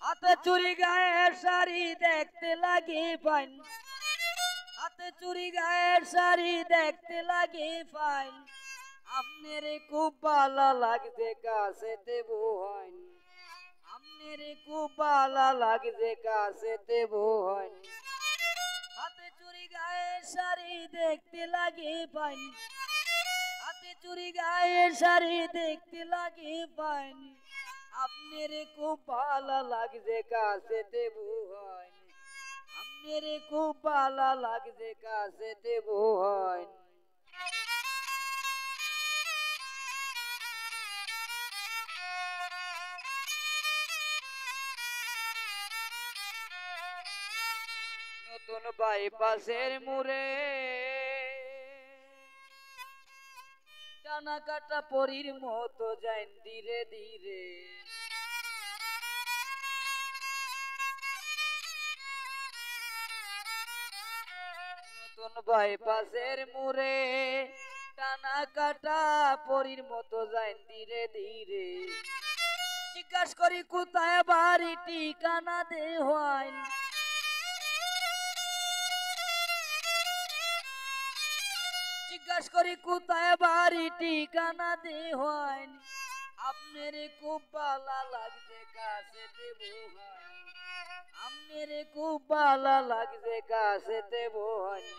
হাতে চুরি গায়ের শাড়ি দেখতে লাগি ফাইন, হাতে চুরি গায়ের শাড়ি দেখতে লাগি ফাইন, আপনার খুব ভালো লাগছে কাছেতে বহাইন, আপনার খুব ভালো লাগছে কাছেতে বহাইন। হাতে চুরি গায়ের শাড়ি দেখতে লাগি ফাইন, হাতে চুরি গায়ের শাড়ি দেখতে লাগি ফাইন, আপনার খুব ভালো লাগছে কাছেতে বহাইন, আপনার খুব ভালো লাগছে কাছেতে বহাইন। নতুন বাইপাসের মোড়ে টানা কাটা পরীর মতো যাই ধীরে ধীরে, নতুন বাইপাসের মোড়ে টানা কাটা পরীর মতো যাই ধীরে ধীরে। জিজ্ঞাসা করি কোথায় বাড়ি ঠিকানা দে হয়, জিজ্ঞাসা করি কোথায় বাড়ি ঠিকানা দে হয়, আপনার খুব ভালো লাগছে কাছেতে বহাইন, আপনার খুব ভালো লাগছে কাছেতে বহাইন।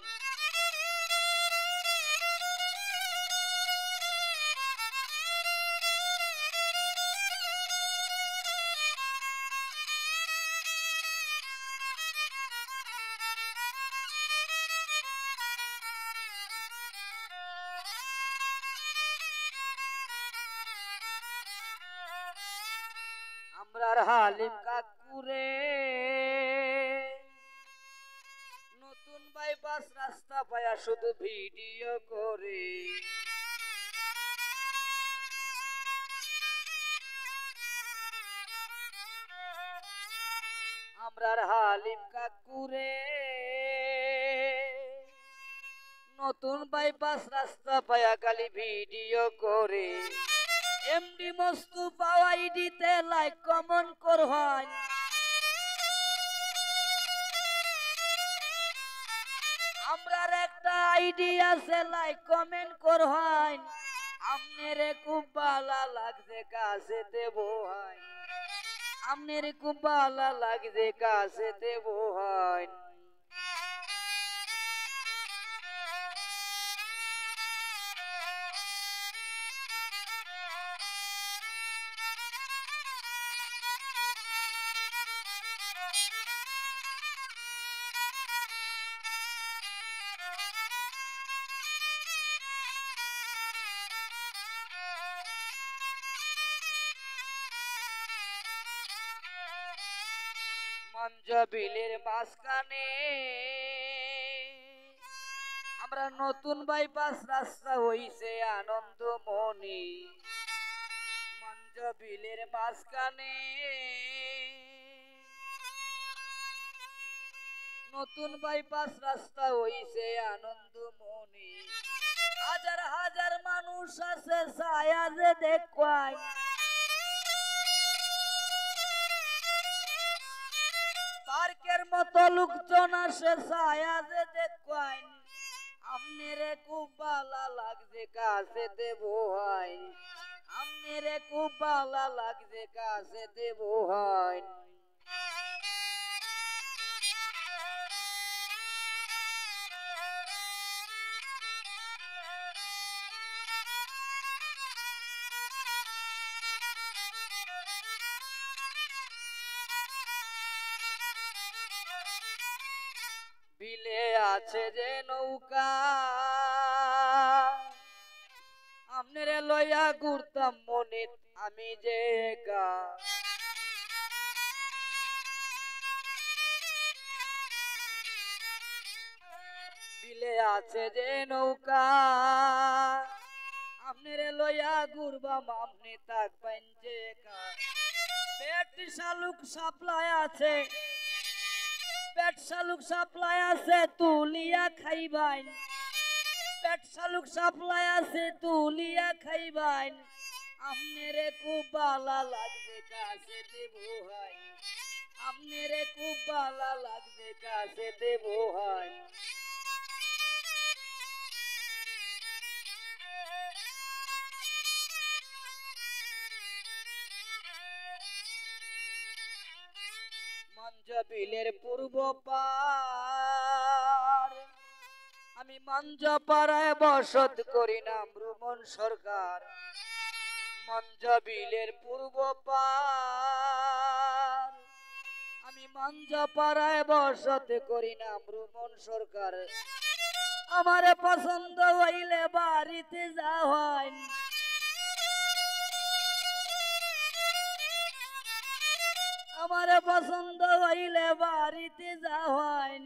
আমরার হালিম কাকুরে নতুন বাইপাস রাস্তা পায়া শুধু ভিডিও করে, আমরার হালিম কাকুরে নতুন বাইপাস রাস্তা পায়া খালি ভিডিও করে। এমডি মোস্তফা আইডিতে লাইক কমেন্ট করহান, আমরার একটা আইডি আছে লাইক কমেন্ট করহান, আপনার খুব ভালো লাগছে কাছেতে বহাইন, আপনার খুব ভালো লাগছে কাছেতে বহাইন। মঞ্জবিলের মাঝখানে আমরা নতুন বাইপাস রাস্তা হইছে আনন্দ মনি, মঞ্জবিলের মাঝখানে নতুন বাইপাস রাস্তা হইছে আনন্দ মনি। হাজার হাজার মানুষ আছে ছায়া যে দেখবাই, পার্কের মতো লোকজন আসে ছায়া যে দেখবাই, আপনার খুব ভালো লাগছে কাছেতে বহাইন, আপনার খুব ভালো লাগছে কাছেতে বহাইন। বিলে আছে যে নৌকা আমনেরে লইয়া ঘুরতাম মনে আমি যে একা, বিলে আছে যে নৌকা আমনেরে লইয়া ঘুরবাম আমনে থাকবেন যে একা পেট শালুক সাপ্লাই আছে পেট শালুক সাপ্লাই আছে তুলিয়া খাইবাইন পেট শালুক সাপ্লাই আছে তুলিয়া খাইবাইন আমনেরে খুব ভালো লাগবে কাছেতে বহাই আমনেরে খুব ভালো লাগবে কাছেতে বহাই মাঞ্জবিলের পূর্ব পার আমি মাঞ্জপাড়ায় বসত করি নাম রুমন সরকার মাঞ্জবিলের পূর্ব পার আমি মাঞ্জপাড়ায় বসত করি নাম রুমন সরকার আমার পছন্দ হইলে বাড়িতে যাওয়াই আমার পছন্দ হইলে বাড়িতে যাওয়াই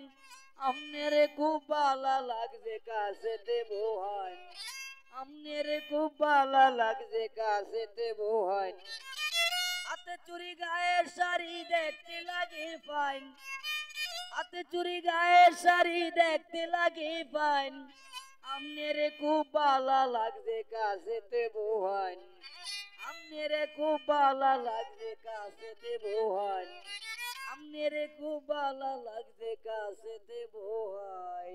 আমনেরে খুব ভালো লাগছে কাছেতে বহাই আমনেরে খুব ভালো লাগছে কাছেতে বহাই হাতে চুরি গায়ের শাড়ি দেখতে লাগে ফাইন হাতে চুরি গায়ের শাড়ি দেখতে লাগে ফাইন আমনেরে খুব ভালো লাগছে কাছেতে বহাই আমনেরে খুব ভালো লাগছে কাছেতে বহাই আমনেরে খুব ভালো লাগছে কাছেতে বহাই।